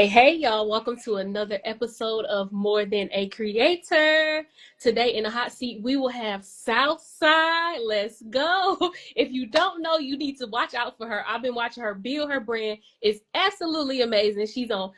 Hey, y'all. Welcome to another episode of More Than a Creator. Today in the hot seat, we will have Soufside. Let's go. If you don't know, you need to watch out for her. I've been watching her build her brand. It's absolutely amazing. She's on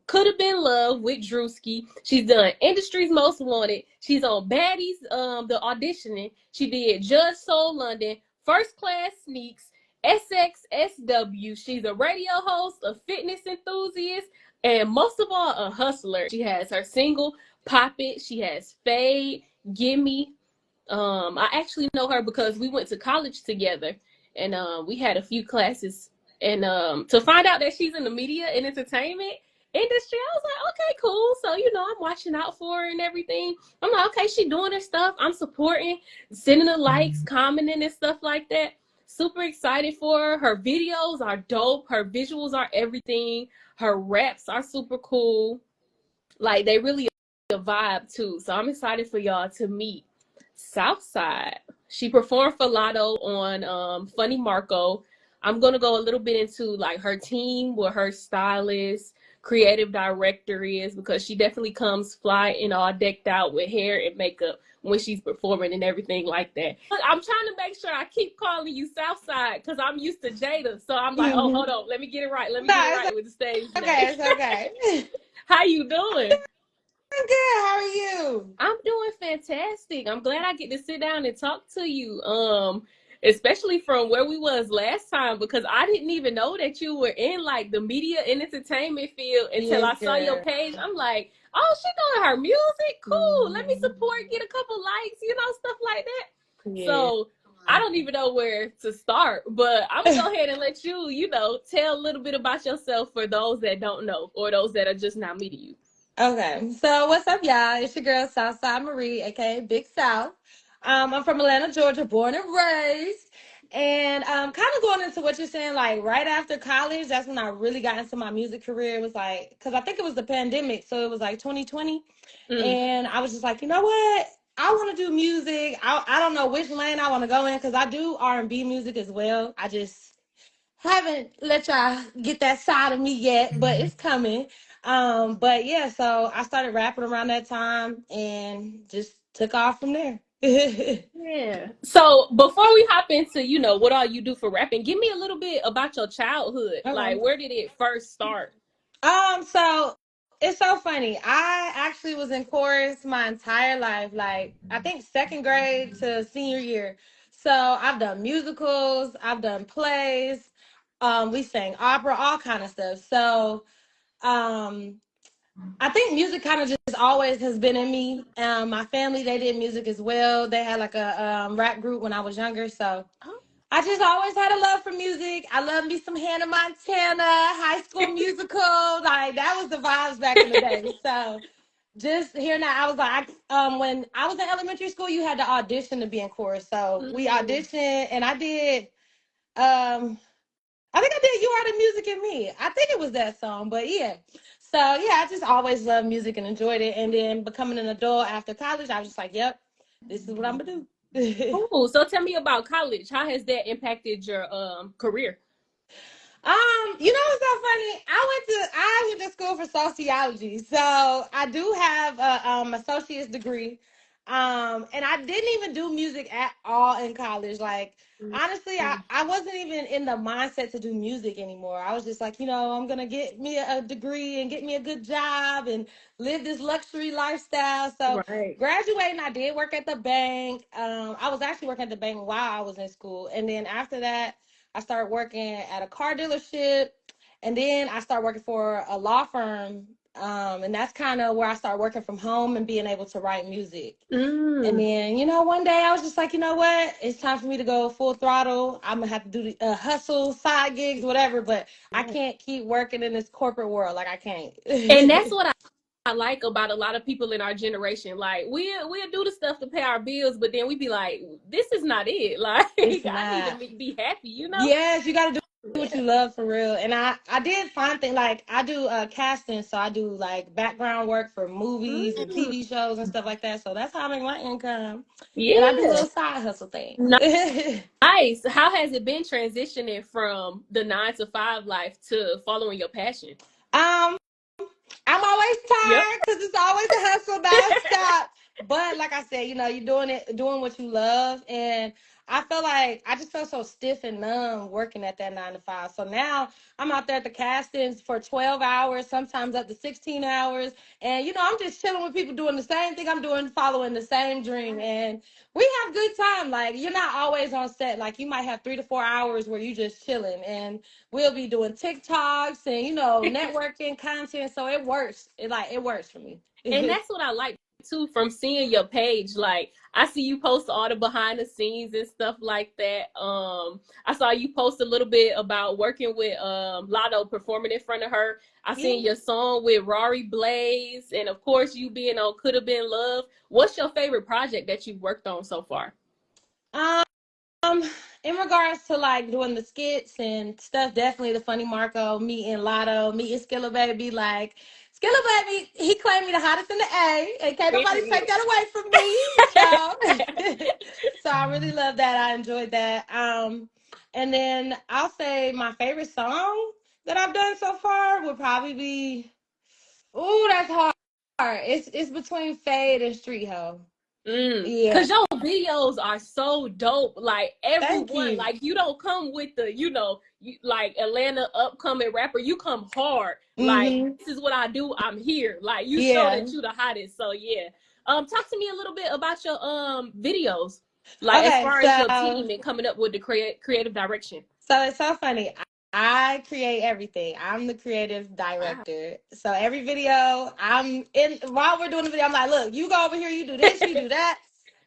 Coulda Been Love with Druski. She's done Industry's Most Wanted. She's on Baddies, the auditioning. She did Judge Soul London, First Class Sneaks, SXSW. She's a radio host, a fitness enthusiast, and most of all, a hustler. She has her single Pop It. She has Fade, Gimme. I actually know her because we went to college together, and we had a few classes. And to find out that she's in the media and entertainment industry, I was like, okay, cool. So I'm watching out for her and everything. I'm like, okay, she doing her stuff. I'm supporting, sending the likes, commenting and stuff like that. Super excited for her. Her videos are dope. Her visuals are everything. Her raps are super cool. Like, they really a vibe too. So I'm excited for y'all to meet Soufside. She performed for Latto on Funny Marco. I'm gonna go a little bit into like her team, what her stylist, creative director is, because she definitely comes fly and all decked out with hair and makeup when she's performing and everything like that. I'm trying to make sure I keep calling you Southside because I'm used to Jada. So I'm like, oh, hold on, let me get it right. Let me No, get it it's right with the stage name. okay. It's okay. How you doing? I'm good. How are you? I'm doing fantastic. I'm glad I get to sit down and talk to you. Especially from where we was last time, because I didn't even know that you were in like the media and entertainment field until Yes, I saw your girl. page. I'm like, oh, she doing her music? Cool. Let me Mhm. support, get a couple likes, stuff like that. Yeah. So I don't even know where to start, but I'm gonna go ahead and let you, tell a little bit about yourself for those that don't know or those that are just now meeting you. Okay. So what's up, y'all? It's your girl Southside Marie, aka Big South. I'm from Atlanta, Georgia, born and raised. And kind of going into what you're saying, like right after college, that's when I really got into my music career. It was like, because I think it was the pandemic, so it was like 2020. Mm. And I was just like, you know what? I want to do music. I don't know which lane I want to go in because I do R&B music as well. I just haven't let y'all get that side of me yet, but it's coming. But yeah, so I started rapping around that time and just took off from there. Yeah. So before we hop into, what all you do for rapping, give me a little bit about your childhood. Like, Okay. where did it first start? So it's so funny. I actually was in chorus my entire life, like I think second grade to senior year. So I've done musicals, I've done plays, we sang opera, all kind of stuff. So um I think music kind of just always has been in me. My family, they did music as well. They had like a rap group when I was younger. So Oh. I just always had a love for music. I love me some Hannah Montana, High School Musical. Like that was the vibes back in the day. So just hearing that, I was like, when I was in elementary school, you had to audition to be in chorus. So we Mm. auditioned, and I did. I think I did "You Are the Music in Me." I think it was that song, but yeah. So yeah, I just always loved music and enjoyed it. And then becoming an adult after college, I was just like, "Yep, this is what I'm gonna do." Cool. So tell me about college. How has that impacted your career? It's so funny. I went to school for sociology, so I do have a associate's degree. And I didn't even do music at all in college. Like honestly, I wasn't even in the mindset to do music anymore. I was just like, I'm gonna get me a degree and get me a good job and live this luxury lifestyle. So Right. graduating, I did work at the bank. I was actually working at the bank while I was in school, and then after that. I started working at a car dealership, and then I started working for a law firm. And that's kind of where I started working from home and being able to write music. And Mm. then, one day I was just like, you know what? It's time for me to go full throttle. I'm going to have to do the hustle, side gigs, whatever, but I Right. can't keep working in this corporate world. Like, I can't. And that's what I like about a lot of people in our generation. Like, we'll do the stuff to pay our bills, but then we be like, this is not it. Like, It's I need to not. be happy. Yes, you got to do what Yeah. you love for real. And I did find things like I do casting, so I do like background work for movies and Mm. TV shows and stuff like that. So that's how I make my income. And I do Yeah. little side hustle things. Nice. How has it been transitioning from the 9 to 5 life to following your passion? Um, I'm always Yep. tired because it's always a hustle nonstop. But like I said, you're doing what you love, and I feel like I just felt so stiff and numb working at that 9 to 5. So now I'm out there at the castings for 12 hours, sometimes up to 16 hours, and I'm just chilling with people doing the same thing I'm doing, following the same dream, and we have good time. Like you're not always on set. Like you might have 3 to 4 hours where you just chilling, and we'll be doing TikToks and networking content. So it works. It works for me. And that's what I like too from seeing your page. Like I see you post all the behind the scenes and stuff like that. I saw you post a little bit about working with Latto, performing in front of her. I seen Yeah. your song with Rory Blaze, and of course you being on Coulda Been Love. What's your favorite project that you've worked on so far? Um, in regards to like doing the skits and stuff, definitely the Funny Marco, meeting Lotto, meeting Skilla Baby. Like Skilla Baby, he claimed me the hottest in the A, and can't nobody take Period. that away from me. So, so I really love that. I enjoyed that. And then I'll say my favorite song that I've done so far would probably be. Ooh, that's hard. It's between Fade and Street Ho. Yeah. Cause your videos are so dope. Like Thank everyone, you. like you don't come with the, like Atlanta upcoming rapper. You come hard. Like Mm-hmm. this is what I do. I'm here. Like you show Yeah. that you the hottest. So yeah. Talk to me a little bit about your videos. Like as Okay, far as your so team and coming up with the creative direction. it's so funny. I create everything. I'm the creative Wow. director. So every video I'm in while we're doing the video, I'm like, look, you go over here, you do this, you do that.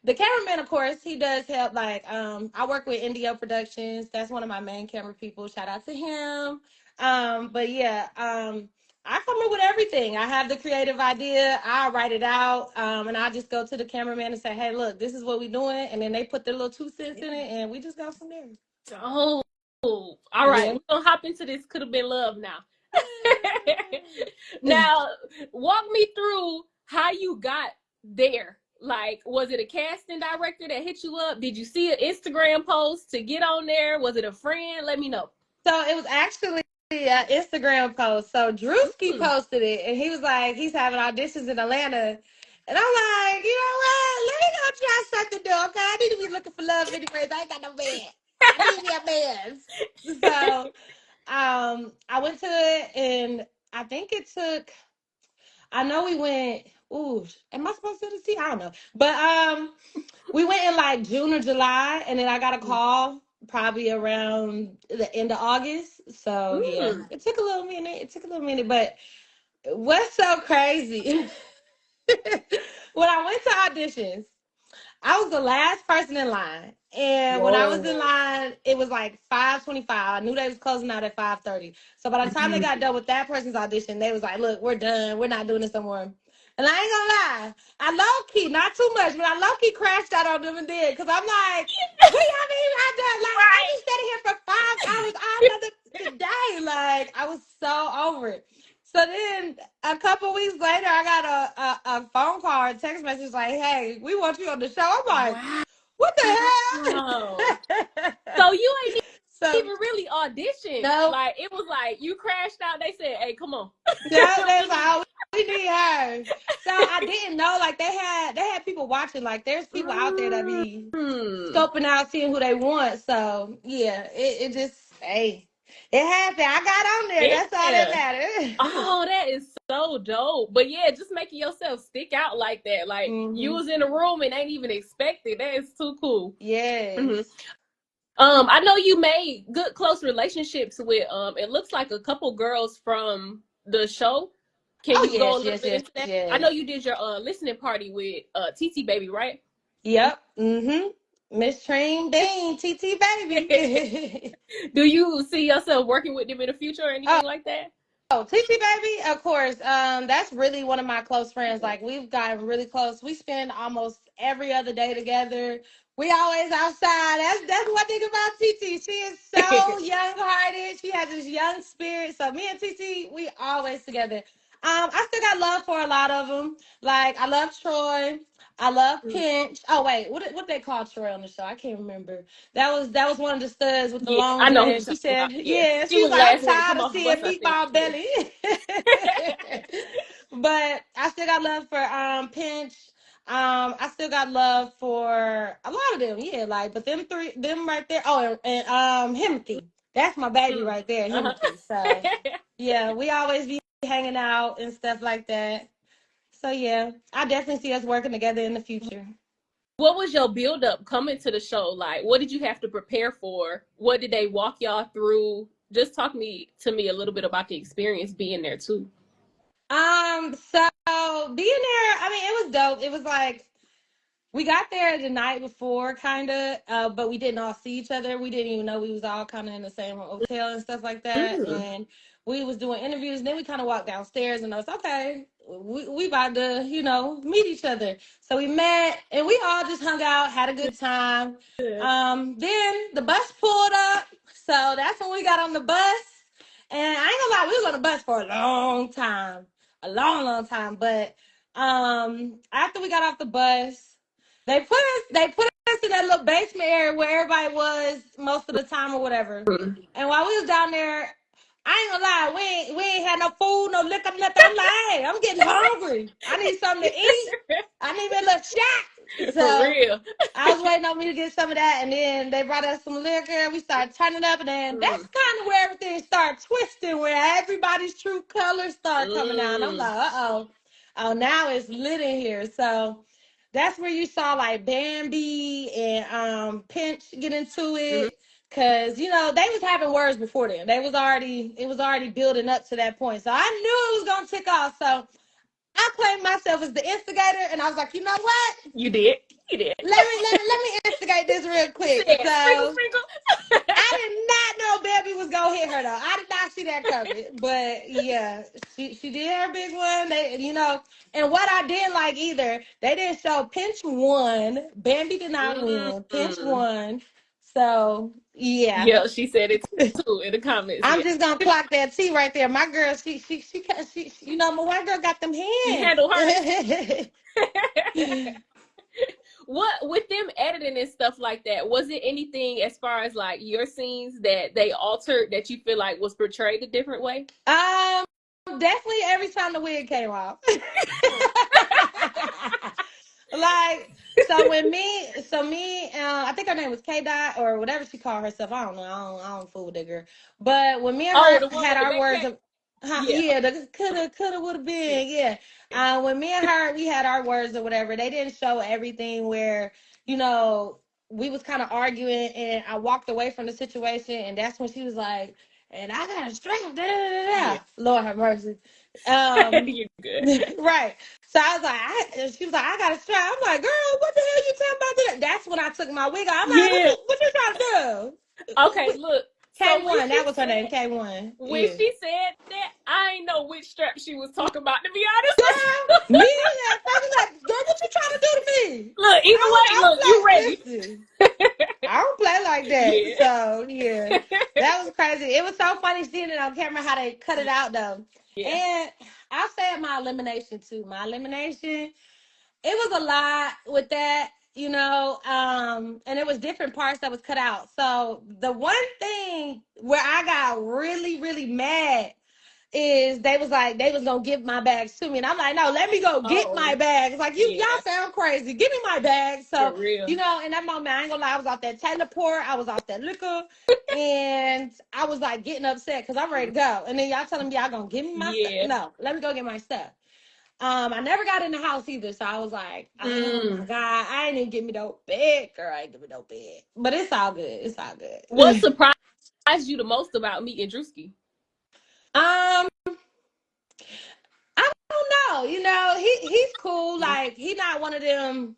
The cameraman, of course, he does help. Like, I work with Indio Productions. That's one of my main camera people. Shout out to him. But yeah, I come up with everything. I have the creative idea. I write it out, and I just go to the cameraman and say, hey, look, this is what we're doing, and then they put their little 2 cents in it, and we just go from there. Oh, all right. Yeah. We're gonna hop into this. Could have been love now. Now, walk me through how you got there. Like, was it a casting director that hit you up? Did you see an Instagram post to get on there? Was it a friend? Let me know. So it was actually an Instagram post. So Druski Mm. posted it, and he was like, he's having auditions in Atlanta. And I'm like, you know what? Let me go try something new. Okay, I need to be looking for love anyways. I ain't got no man. I need me a man. So I went to it, and I think it took. I know we went. Ooh, am I supposed to see? I don't know, but we went in like June or July, and then I got a call probably around the end of August. So yeah, Mm. it took a little minute. It took a little minute, but what's so crazy? When I went to auditions, I was the last person in line. And when I was in Whoa. line, it was like 5:25. I knew they was closing out at 5:30. So by the time they Mhm. got done with that person's audition, they was like, look, we're done. We're not doing this no more. And I ain't gonna lie, I low key, not too much, but I low key crashed out on them and did. Cause I'm like, we haven't even had done like I Right. just sitting here for 5 hours all another day. Like I was so over it. So then a couple weeks later, I got a phone call or a text message like, hey, we want you on the show. I'm like, Wow. what the hell? So you ain't So even really auditioned. no, Like it was like you crashed out. They said, "Hey, come on." no, that's like, oh, we need her. So I didn't know like they had people watching. Like there's people out there that be Mm. scoping out, seeing who they want. So yeah, it just hey, it happened. I got on there. That's all that Yeah. matters. Oh, that is so dope. But yeah, just making yourself stick out like that. Like you Hmm. was in a room and ain't even expected. That is too cool. Hmm. Yes. I know you made good close relationships with it looks like a couple girls from the show. Can Oh you go a yes, little yes, bit yes, into that? I know yes. you did your listening party with TT Baby, right? Yep. Mm-hmm. Miss Train Bean, TT baby. Do you see yourself working with them in the future or Oh, anything like that? oh, TT baby, of course. That's really one of my close friends. Like we've gotten really close. We spend almost every other day together. We always outside. That's one thing about TT. She is so young hearted. She has this young spirit. So me and TT, we always together. I still got love for a lot of them. Like I love Troy. I love Mm. Pinch. Oh wait, what they call Troy on the show? I can't remember. That was one of the studs with the Yeah, long I know who you're dreads. She talking about. said, Yeah, yeah, she she was was like, I'm last one to come tired of off the seeing bus, I think. meatball Yeah. belly. But I still got love for Pinch. I still got love for a lot of them. Yeah, like but them three, them right there. Oh, and Himothy. That's my baby Mm. right there, Uh-huh. Himothy. So yeah, we always be hanging out and stuff like that. So yeah, I definitely see us working together in the future. What was your build up coming to the show like? What did you have to prepare for? What did they walk y'all through? Just talk me to me a little bit about the experience being there too. So being there, I mean, it was dope. It was like we got there the night before, kind of, but we didn't all see each other. We didn't even know we was all kind of in the same hotel and stuff like that. Mm. And we was doing interviews. And then we kind of walked downstairs, and I was okay. We about to, meet each other. So we met, and we all just hung out, had a good time. Good. Then the bus pulled up, so that's when we got on the bus. And I ain't gonna lie, we was on the bus for a long time, a long, long time. But after we got off the bus. They put us in that little basement area where everybody was most of the time or whatever. Mm. And while we was down there, I ain't gonna lie, we ain't had no food, no liquor, nothing. I'm like, hey, I'm getting hungry. I need something to eat. I need me a little shot. For So real. I was waiting on me to get some of that, and then they brought us some liquor. We started turning up, and then that's Mm. kind of where everything started twisting, where everybody's true colors start coming out. And I'm Mm. like, oh, now it's lit in here. So that's where you saw like Bambi and Pinch get into Mm. it. Cause they was having words before then. It was already building up to that point. So I knew it was gonna tick off. So I claimed myself as the instigator, and I was like, you know what? You did. You did. Let me instigate this real You quick. said sprinkle, So sprinkle. I did not know Baby was gonna hit her though. I did not see that coming. But yeah, she did her big one. And what I didn't like either, they didn't show Pinch won. Bambi did not win. Pinch Mm. won. So yeah. Yeah, she said it too in the comments. I'm Yeah. just gonna clock that T right there. My girl, my white girl got them You hands. handle her. What with them editing and stuff like that, was it anything as far as like your scenes that they altered that you feel like was portrayed a different way? Definitely every time the wig came off. Like, I think her name was K Dot or whatever she called herself. I don't know. I don't fool with that girl. But when me and Oh, her the one had with the our words backpack? of, Yeah. yeah, the coulda would have Yeah. been, yeah. When me and her we had our words or whatever, they didn't show everything where you know we was kind of arguing, and I walked away from the situation, and that's when she was like, "And I got a strength." Da, da, da, da. Yeah. Lord have mercy. Um, You're good. right. So I was like, she was like, I got a strap. I'm like, girl, what the hell you talking about? That's when I took my wig off. I'm like, what Yeah. you trying to Okay, do? look. So K1, that was her name, K1. when Yeah. she said that, I ain't know which strap she was talking about, to be honest with Girl, you. me and that was like, girl, what you trying to do to me? Look, either way, I look, you don't play. ready. Listen, I don't play like that. Yeah. So yeah, that was crazy. It was so funny seeing it on camera how they cut it out though. Yeah. And I'll say my elimination too. My elimination, it was a lot with that, and it was different parts that was cut out. So the one thing where I got really, really mad is they was gonna give my bags to me, and I'm like, no, let me go get Oh, my bags. Like y'all yeah. sound crazy. Give me my bags. For So real. in that moment, I ain't gonna lie, I was off that Taylor port, I was off that liquor, and I was like getting upset because I'm ready to go. And then y'all telling me y'all gonna give me my stuff? Yeah. No, let me go get my stuff. I never got in the house either, so I was like, oh my Mm. God, I ain't even give me no bed, girl. I ain't give me no bed. But it's all good. It's all What good. surprised you the most about meeting Druski? um, I don't know. He's cool. Mm. Like he not one of them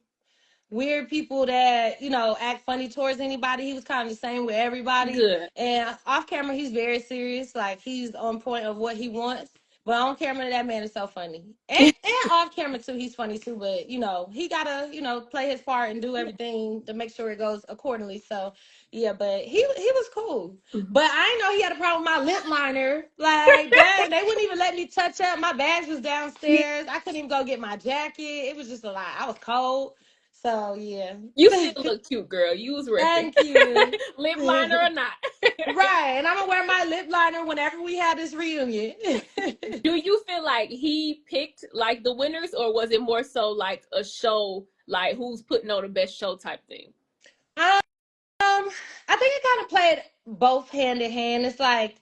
weird people that act funny towards anybody. He was kind of the same with everybody. Good. And off camera, he's very serious. Like he's on point of what he wants. But on camera, that man is so funny, and off camera too, he's funny too. But he gotta play his part and do everything to make sure it goes accordingly. So yeah, but he was cool. But I didn't know he had a problem with my lip liner. Like, dang, they wouldn't even let me touch up. My bags was downstairs. I couldn't even go get my jacket. It was just a lot. I was cold. So yeah. You still look cute, girl. You was repping. Thank you. Lip liner or not. Right, and I'm gonna wear my lip liner whenever we have this reunion. Do you feel like he picked like the winners, or was it more so like a show, like who's putting on the best show type thing? I think it kind of played both hand in hand. It's like,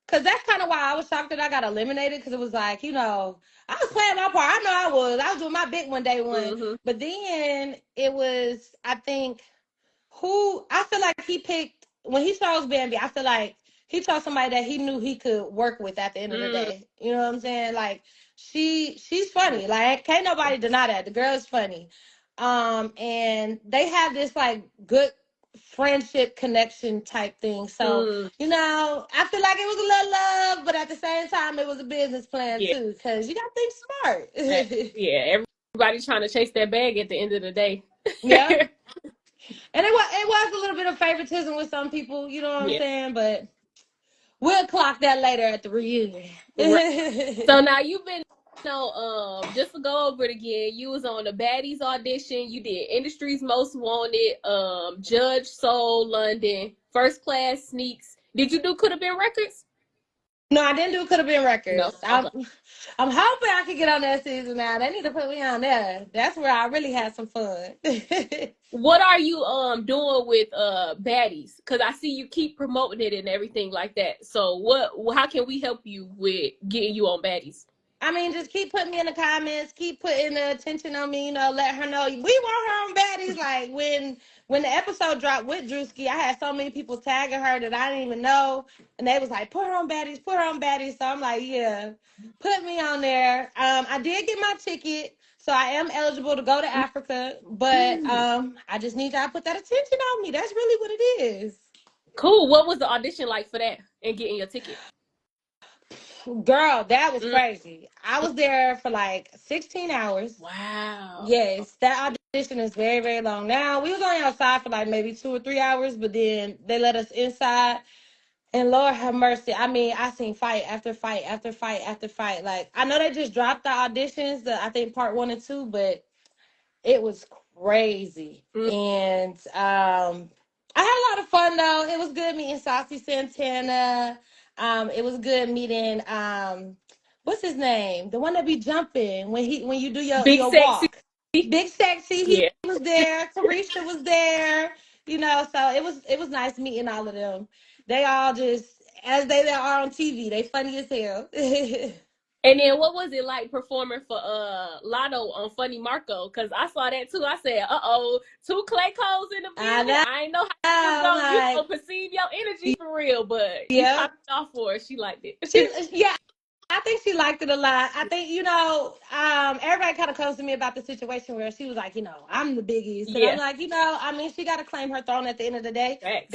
cause that's kind of why I was shocked that I got eliminated. Cause it was like, I was playing my part. I know I was. I was doing my big one day one. Mm-hmm. But then it was, I think, who I feel like he picked when he chose Bambi. I feel like he chose somebody that he knew he could work with at the end of the Mm, day. You know what I'm saying? Like she's funny. Like can't nobody deny that the girl is funny. And they have this like good friendship connection type thing. So mm, I feel like it was a little love, but at the same time, it was a business plan yeah, too. Cause you got to think smart. yeah. Everybody trying to chase that bag at the end of the day. Yeah. And it was a little bit of favoritism with some people, you know what I'm Yeah, saying? But we'll clock that later at the reunion. right. So now you've been, just to go over it again, you was on the Baddies audition. You did Industry's Most Wanted, Judge Soul London, First Class Sneaks. Did you do Coulda Been Records? No, I didn't do Coulda Been No. Records. I'm Okay. I'm hoping I can get on that season now. They need to put me on there. That's where I really had some fun. What are you doing with Baddies? Because I see you keep promoting it and everything like that. So how can we help you with getting you on Baddies? I mean, just keep putting me in the comments, keep putting the attention on me, let her know we want her on Baddies. Like when the episode dropped with Druski, I had so many people tagging her that I didn't even know. And they was like, put her on Baddies, put her on Baddies. So I'm like, yeah, put me on there. I did get my ticket, so I am eligible to go to Africa, but Mm. I just need y'all to put that attention on me. That's really what it is. Cool. What was the audition like for that and getting your ticket? Girl, that was Mm. crazy. I was there for like 16 hours. Wow. Yes, that audition is very, very long. Now we was only outside for like maybe 2 or 3 hours, but then they let us inside. And Lord have mercy. I mean, I seen fight after fight after fight after fight. Like I know they just dropped the auditions, I think part 1 and 2, but it was crazy. Mm. And I had a lot of fun though. It was good meeting Saucy Santana. It was good meeting what's his name? The one that be jumping when you do Big your sexy. walk. Big Sexy, he Yeah. was there. Carisha was there. So it was nice meeting all of them. They all just as they are on TV. They funny as hell. And then what was it like performing for Latto on Funny Marco? Because I saw that too. I said, uh-oh, two Clay Coles in the I building. know. I ain't know how she was I'm going to, like, perceive your energy for real, but you yeah. popped it off for her. She liked She, it. yeah, I think she liked it a lot. I think, everybody kind of comes to me about the situation where she was like, I'm the biggest. And I'm Yeah, like, I mean, she got to claim her throne at the end of the day. facts.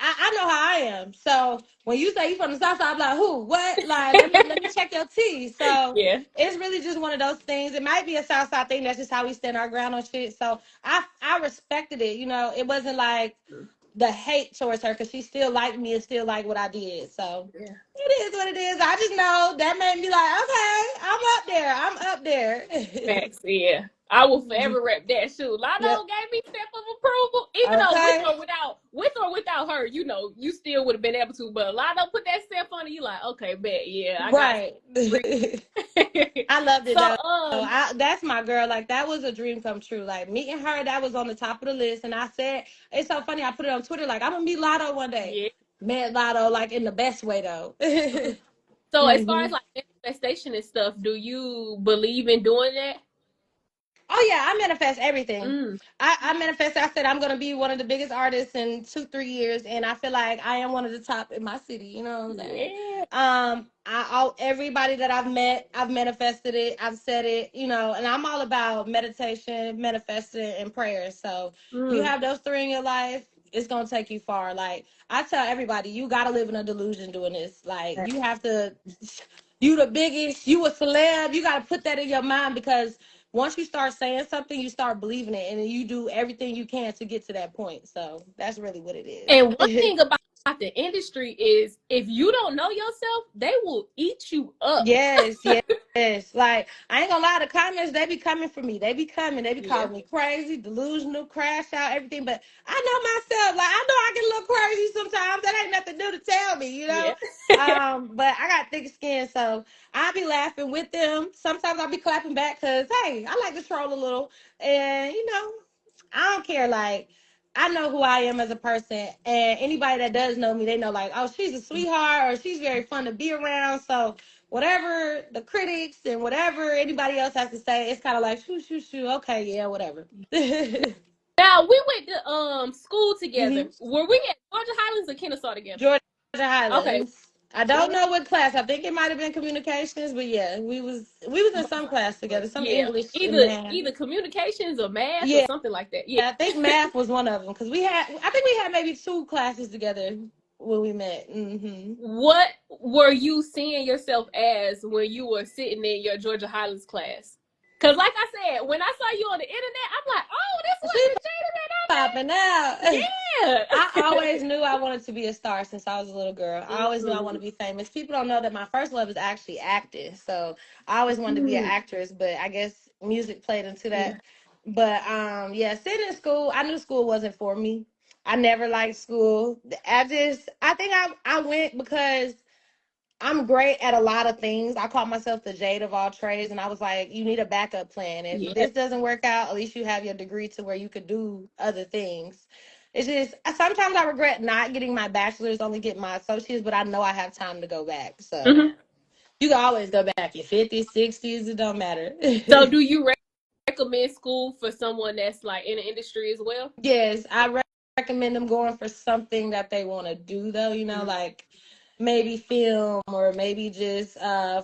I know how I am. So when you say you from the South Side, I'm like, who, what? Like, let me check your tea. So Yeah. it's really just one of those things. It might be a South Side thing. That's just how we stand our ground on shit. So I respected it. It wasn't like, the hate towards her because she still liked me and still liked what I did. So Yeah. it is what it is. I just know that made me like, okay, I'm up there. I'm up there. Facts, yeah. I will forever rep that shoe. Yep. Lotto gave me stamp of approval, even though Okay. with or without her, you still would have been able to. But Lotto put that stamp on it, you like, okay, bet, yeah, I got Right. some. I loved it So, though. That's my girl. Like that was a dream come true. Like meeting her, that was on the top of the list. And I said, it's so funny. I put it on Twitter. Like I'm gonna meet Lotto one day. yeah. Met Lotto like in the best way though. So, as far hmm as like manifestation and stuff, do you believe in doing that? Oh yeah, I manifest everything. Mm, I manifest. I said I'm gonna be one of the biggest artists in 2 3 years, and I feel like I am one of the top in my city. You know what I'm saying? yeah. Everybody that I've met, I've manifested it. I've said it. And I'm all about meditation, manifesting, and prayer. So you Mm, have those three in your life. it's gonna take you far. Like I tell everybody, you gotta live in a delusion doing this. Like you have to, you the biggest, you a celeb. You gotta put that in your mind because once you start saying something, you start believing it, and then you do everything you can to get to that point. So that's really what it And one is. thing about the industry is if you don't know yourself, they will eat you up. Yes, yes, yes. Like I ain't gonna lie, the comments they be coming for me. They be coming. They be Yeah. calling me crazy, delusional, crash out, everything. But I know myself. Like I know I get a little crazy sometimes. That ain't nothing new to tell me, you know. Yeah. But I got thick skin, so I be laughing with them. Sometimes I'll be clapping back because hey, I like to troll a little, and you know, I don't care. Like I know who I am as a person, and anybody that does know me, they know like, oh, she's a sweetheart, or she's very fun to be around. So whatever the critics and whatever anybody else has to say, it's kind of like shoo shoo shoo. Okay, yeah, whatever. Now we went to school Hmm. together. Were we at Georgia Highlands or Kennesaw together? Georgia Okay. Highlands. I don't know what class. I think it might have been communications, but yeah, we was in some class together, some Yeah. English and Either math. either communications or math or Yeah, something like that. Yeah. I think math was one of them because I think we had maybe two classes together when we met. Hmm. What were you seeing yourself as when you were sitting in your Georgia Highlands class? Cause like I said, when I saw you on the internet, I'm like, oh, this She was the Jada popping out. that I I know. always knew I wanted to be a star since I was a little girl. I always knew I wanted to be famous. People don't know that my first love is actually acting. So I always wanted to be an Mm. actress, but I guess music played into Yeah. that. But yeah, sitting in school, I knew school wasn't for me. I never liked school. I think I went because I'm great at a lot of things. I call myself the Jade of all trades, and I was like, you need a backup plan. If Yeah. this doesn't work out, at least you have your degree to where you could do other things. It's just sometimes I regret not getting my bachelor's, only getting my associates, but I know I have time to go back. So Hmm. you can always go back. Your 50s, 60s, it don't matter. So do you recommend school for someone that's like in the industry as well? Yes, recommend them going for something that they want to do, though, Mm. like maybe film or maybe just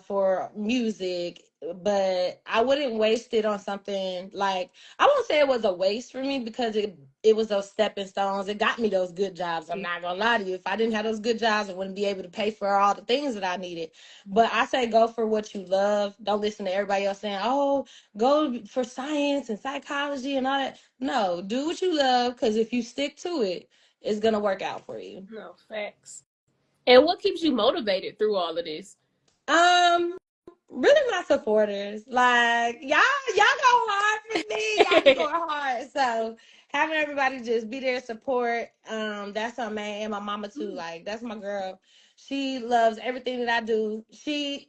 for music. But I wouldn't waste it on something like I won't say it was a waste for me because it was those stepping stones. It got me those good jobs. I'm not gonna lie to you. If I didn't have those good jobs, I wouldn't be able to pay for all the things that I needed. But I say go for what you love. Don't listen to everybody else saying, "Oh, go for science and psychology and all that." No, do what you love because if you stick to it, it's gonna work out for you. No, facts. And what keeps you motivated through all of this? Um, really my supporters. Like y'all go hard for me. Y'all be going hard. So having everybody just be there support, that's my man and my mama too. Like that's my girl. She loves everything that I do.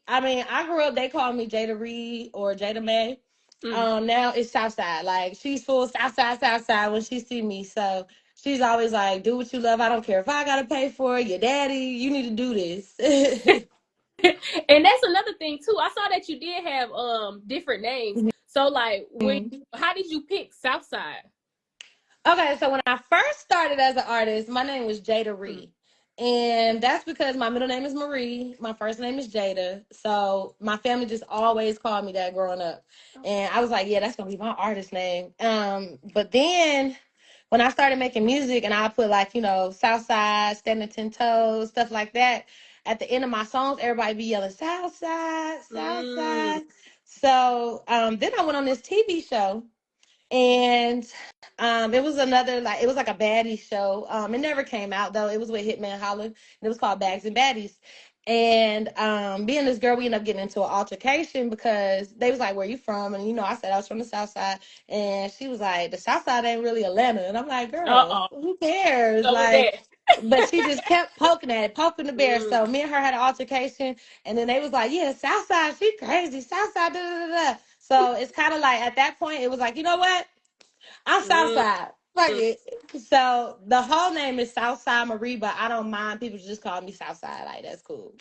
I grew up, they call me Jada Reed or Jada May. Mm. Now it's Southside. Like she's full Southside, Southside when she see me. So she's always like, do what you love. I don't care if I gotta pay for it. Your daddy, you need to do this. And that's another thing too. I saw that you did have different names. So like when how did you pick Southside? Okay, so when I first started as an artist, my name was Jada Mm. Ree. And that's because my middle name is Marie, my first name is Jada. So my family just always called me that growing up. And I was like, yeah, that's gonna be my artist name. But then when I started making music and I put like, Southside, Standing 10 Toes, stuff like that, at the end of my songs, everybody be yelling, Southside, Mm. Southside. So then I went on this TV show and it was another like it was like a baddie show. It never came out though. It was with Hitman Holland. It was called Bags and Baddies. And me and this girl, we ended up getting into an altercation because they was like, "Where you from?" And I said I was from the South Side, and she was like, "The South Side ain't really Atlanta." And I'm like, "Girl, Uh-oh. who cares?" So with Like, that. but she just kept poking at it, poking the bear. Mm. So me and her had an altercation, and then they was like, "Yeah, South Side, she crazy. South Side, da da da da." So it's kind of like at that point, it was like, you know what? I'm Mm. Southside. Fuck it. So the whole name is Southside Marie, but I don't mind people just call me Southside. Like that's cool.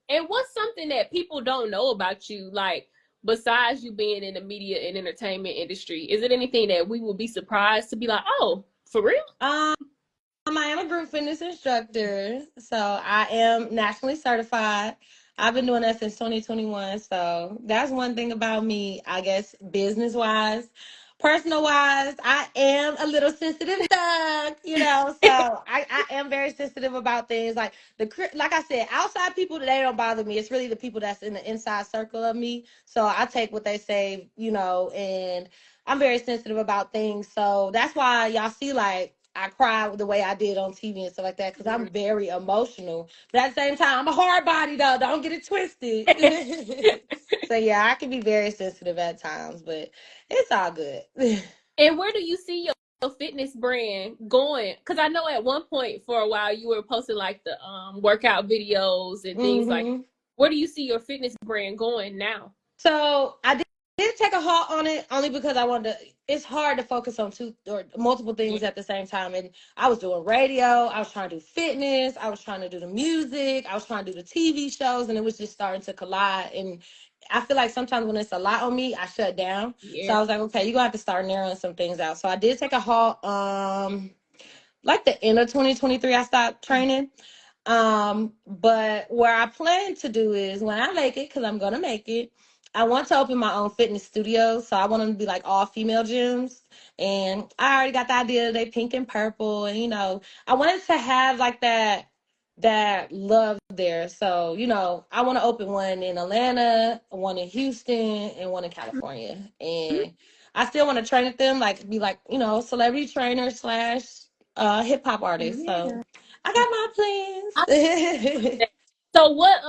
And what's something that people don't know about you, like besides you being in the media and entertainment industry? Is it anything that we will be surprised to be like, oh, for real? um, I am a group fitness instructor, so I am nationally certified. I've been doing that since 2021. So that's one thing about me, I guess, business wise. personal wise, I am a little sensitive thug, you know. So I am very sensitive about things like like I said, outside people they don't bother me. It's really the people that's in the inside circle of me. So I take what they say, you know, and I'm very sensitive about things. So that's why y'all see like I cry the way I did on TV and stuff like that because I'm very emotional. But at the same time, I'm a hard body though. Don't get it twisted. So yeah, I can be very sensitive at times, but it's all good. And where do you see your fitness brand going? Because I know at one point for a while you were posting like the workout videos and things like. Hmm. Where do you see your fitness brand going now? So I did take a halt on it only because I wanted to. It's hard to focus on two or multiple Yeah. things at the same time. And I was doing radio, I was trying to do fitness, I was trying to do the music, I was trying to do the TV shows, and it was just starting to collide. And I feel like sometimes when it's a lot on me, I shut down. So Yeah. I was like, okay, you're gonna have to start narrowing some things out. So I did take a halt. Like the end of 2023, I stopped training. But where I plan to do is when I make it, because I'm gonna make it, I want to open my own fitness studio. So I want them to be like all female gyms. And I already got the idea they pink and purple. And you know, I wanted to have like that love there. So, you know, I want to open one in Atlanta, one in Houston, and one in California. Mhm. And I still want to train at them, like be like, you know, celebrity trainer slash hip hop artist. So Yeah. I got my I plans. So what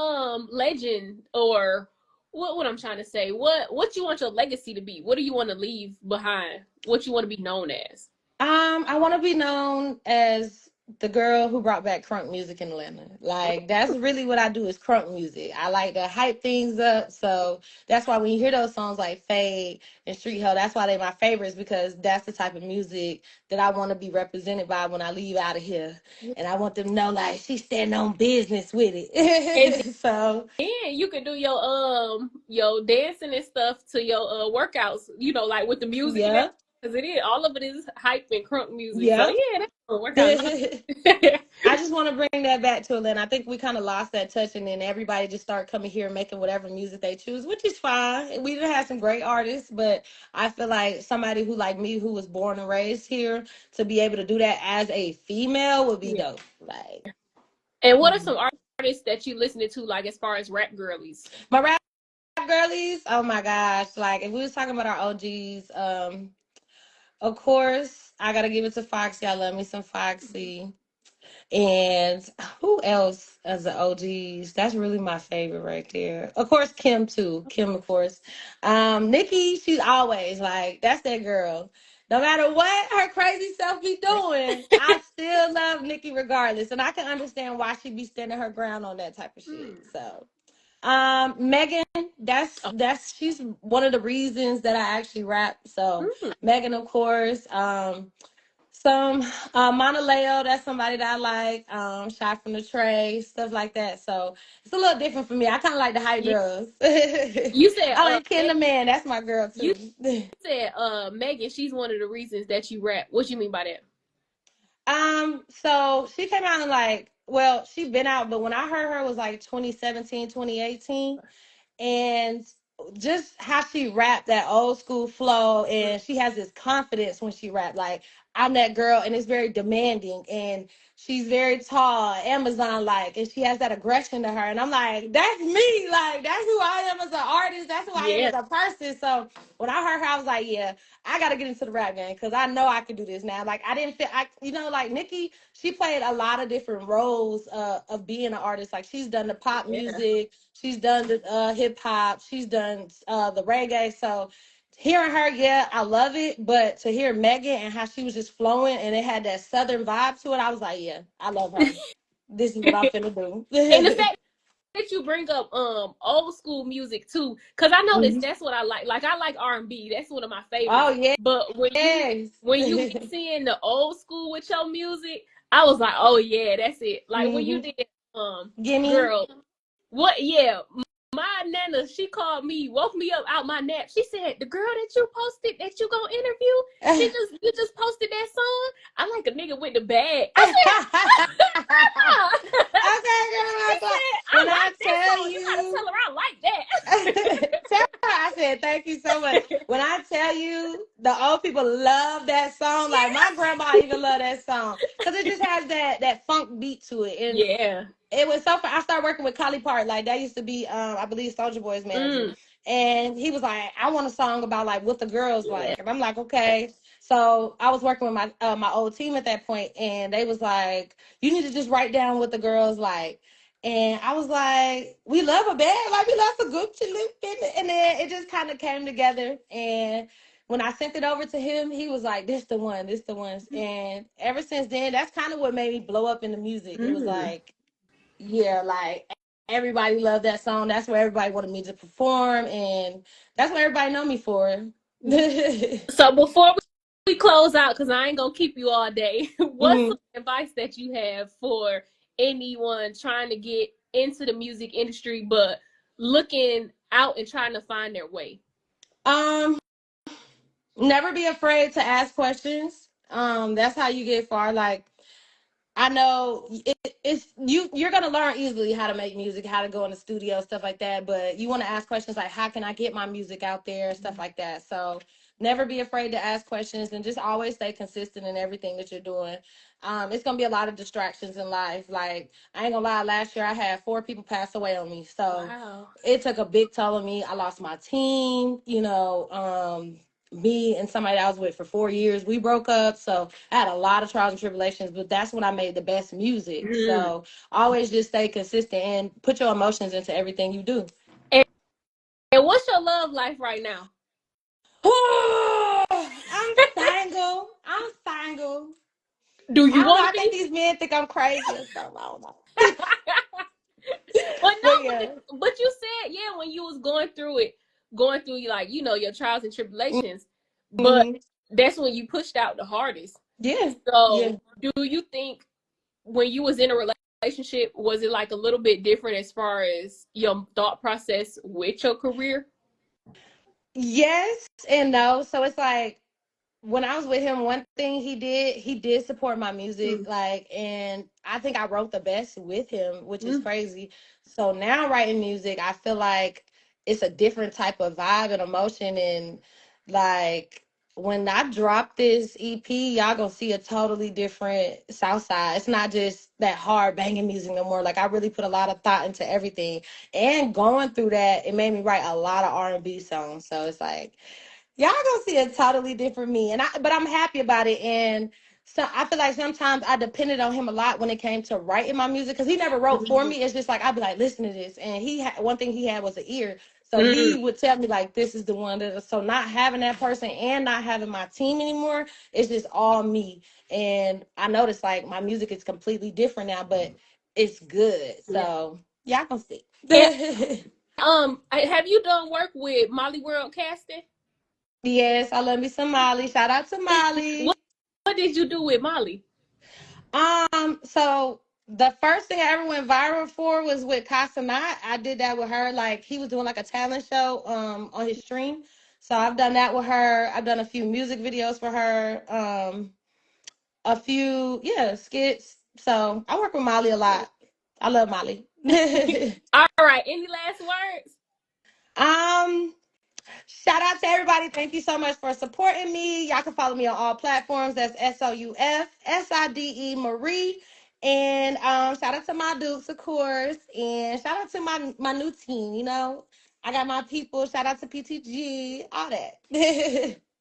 legend or what I'm trying to say, what you want your legacy to be? What do you want to leave behind? What you want to be known as? I want to be known as the girl who brought back crunk music in Atlanta. Like that's really what I do is crunk music. I like to hype things up, so that's why when you hear those songs like Fade and Street Hell, that's why they're my favorites because that's the type of music that I want to be represented by when I leave out of here, and I want them to know like she's standing on business with And it. So then you can do your dancing and stuff to your workouts, you know, like with the music and yeah, everything. Because it is all of it is hype and crunk music. So yeah. yeah, that's gonna work out I nice. just want to bring that back to Atlanta. I think we kind of lost that touch, and then everybody just started coming here and making whatever music they choose, which is fine. We did have some great artists, but I feel like somebody who like me, who was born and raised here, to be able to do that as a female would be Yeah. dope. Like, And what are mhm. some artists that you listening to, like as far as rap girlies? My rap girlies, oh my gosh! Like, if we was talking about our OGs, of course, I gotta give it to Foxy. I love me some Foxy. And who else as the OGs? That's really my favorite right there. Of course, Kim too. Kim, of course. Nikki, she's always like, that's that girl. No matter what her crazy self be doing, I still love Nikki regardless. And I can understand why she be standing her ground on that type of shit. Hmm. So Megan, Oh, she's one of the reasons that I actually rap. So hmm. Megan, of course. Some Monaleo, that's somebody that I like. Shot from the tray, stuff like that. So it's a little different for me. I kind of like the hype Yeah. girls. You said Oh, and Ken the Man, that's my girl You too. said Megan, she's one of the reasons that you rap. What you mean by that? So she came out in like, well, she been out, but when I heard her it was like 2017, 2018. And just how she rapped that old school flow, and she has this confidence when she rap like I'm that girl, and it's very demanding, and she's very tall, Amazon like, and she has that aggression to her, and I'm like, that's me, like that's who I am as an artist, that's who I am Yeah, as a person. So when I heard her I was like, yeah, I gotta get into the rap game because I know I can do this now. Like I didn't feel like Nikki, she played a lot of different roles of being an artist. Like she's done the pop yeah. music, she's done the hip hop, she's done the reggae. So hearing her, yeah, I love it. But to hear Megan and how she was just flowing and it had that southern vibe to it, I was like, yeah, I love her. This is what I'm finna And the do. fact that you bring up old school music too, because I noticed Mhm. that's what I like. Like I like R&B. That's one of my Oh favorites. yeah, But yes. when you mix in the old school with your music, I was like, oh yeah, that's it. Like when you Hmm. did Gimme. girl, what? Yeah, my nana, she called me, woke me up out my nap. She said, "The girl that you posted, that you gonna interview, you just posted that song. I like a nigga with the bag." I said, Okay, girl. she Like, said, "I when I like that tell song. You gotta you, tell her I like tell that." her I said, thank you so much. When I tell you the old people love that song, like my grandma even love that song because it just has that funk beat to it. And Yeah. it was so fun. I started working with Collie Park. Like that used to be, I believe, Soldier Boy's manager. Mm. And he was like, I want a song about like what the girls Yeah. like. And I'm like, okay. So I was working with my old team at that point, and they was like, you need to just write down what the girls like. And I was like, we love a band, like we love a Gucci loop, and then it just kind of came together. And when I sent it over to him, he was like, this the one, this the ones. And ever since then, that's kind of what made me blow up in the music. It was Mm. like, yeah, like everybody loved that song. That's what everybody wanted me to perform, and that's what everybody know me for. So before we close out, because I ain't gonna keep you all day, what's some Mhm. advice that you have for anyone trying to get into the music industry but looking out and trying to find their way? Um, Never be afraid to ask questions. That's how you get far. Like I know it's you're gonna learn easily how to make music, how to go in the studio, stuff like that. But you want to ask questions like, how can I get my music out there, stuff like that. So never be afraid to ask questions and just always stay consistent in everything that you're doing. It's gonna be a lot of distractions in life. Like I ain't gonna lie, last year I had 4 people pass away on me, so Wow. it took a big toll on me. I lost my team, me and somebody I was with for 4 years, we broke up. So I had a lot of trials and tribulations, but that's when I made the best music. Mm. So always just stay consistent and put your emotions into everything you do. And, and what's your love life right now? I'm single. I'm single. Do I you don't know. want to I think be? these men think I'm crazy or something. I don't know. But no, But yeah. but you said, yeah, when you was going through it, going through like your trials and tribulations, but Mm-hmm. that's when you pushed out the hardest. Yeah. Yeah. So do you think when you was in a relationship, was it like a little bit different as far as your thought process with your career? Yes and no. So it's like when I was with him, one thing he did support my music, Mm. like, and I think I wrote the best with him, which is Mm. crazy. So now writing music, I feel like it's a different type of vibe and emotion, and like when I drop this EP, y'all gonna see a totally different Southside. It's not just that hard banging music no more. Like I really put a lot of thought into everything, and going through that, it made me write a lot of R&B songs. So it's like y'all gonna see a totally different me, but I'm happy about it. And so I feel like sometimes I depended on him a lot when it came to writing my music because he never wrote for me. It's just like I'd be like, listen to this, and one thing he had was an ear, so Mm. he would tell me like, this is the one that. So not having that person and not having my team anymore, it's just all me. And I noticed like my music is completely different now, but it's good. Yeah. So y'all gonna see. And have you done work with Molly World Casting? Yes, I love me some Molly. Shout out to what Molly. what did you do with Molly? So the first thing I ever went viral for was with Casanat. I did that with her. Like he was doing like a talent show on his stream. So I've done that with her. I've done a few music videos for her. A few skits. So I work with Molly a lot. I love Molly. All right. Any last words? um Shout out to everybody. Thank you so much for supporting me. Y'all can follow me on all platforms. That's SOUFSIDE Marie. And shout out to my Dukes, of course. And shout out to my new team. I got my people. Shout out to PTG, all that.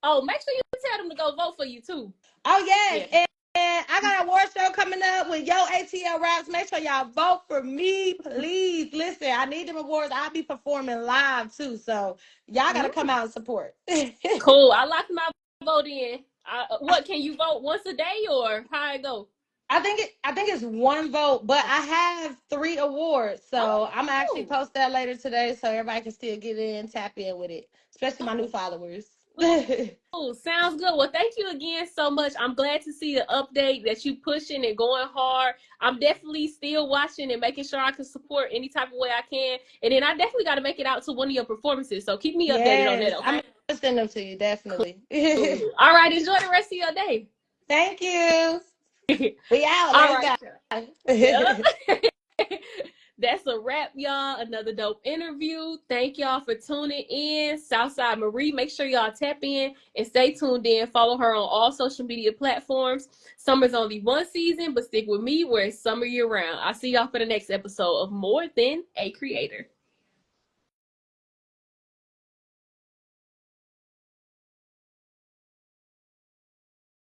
Oh, make sure you tell them to go vote for you too. Oh, yes. Yeah. And I got a award show coming up with Yo ATL Raps. Make sure y'all vote for me, please. Listen, I need them awards. I'll be performing live too. So y'all got to come out and support. Cool. I locked my vote in. What can you vote once a day or how it go? I think it's one vote, but I have 3 awards, so I'm gonna actually Oh, post that later today, so everybody can still get in, tap in with it, especially my new followers. cool. Sounds good. Well, thank you again so much. I'm glad to see the update that you pushing and going hard. I'm definitely still watching and making sure I can support any type of way I can. And then I definitely got to make it out to one of your performances. So keep me updated on that, Yes, I'm okay? gonna send them to you definitely. Cool. All right. Enjoy the rest of your day. Thank you. We out. All Let's right. go. Yep. That's a wrap, y'all. Another dope interview. Thank y'all for tuning in. Southside Marie, make sure y'all tap in and stay tuned in. Follow her on all social media platforms. Summer's only one season, but stick with me where it's summer year round. I'll see y'all for the next episode of More Than a Creator.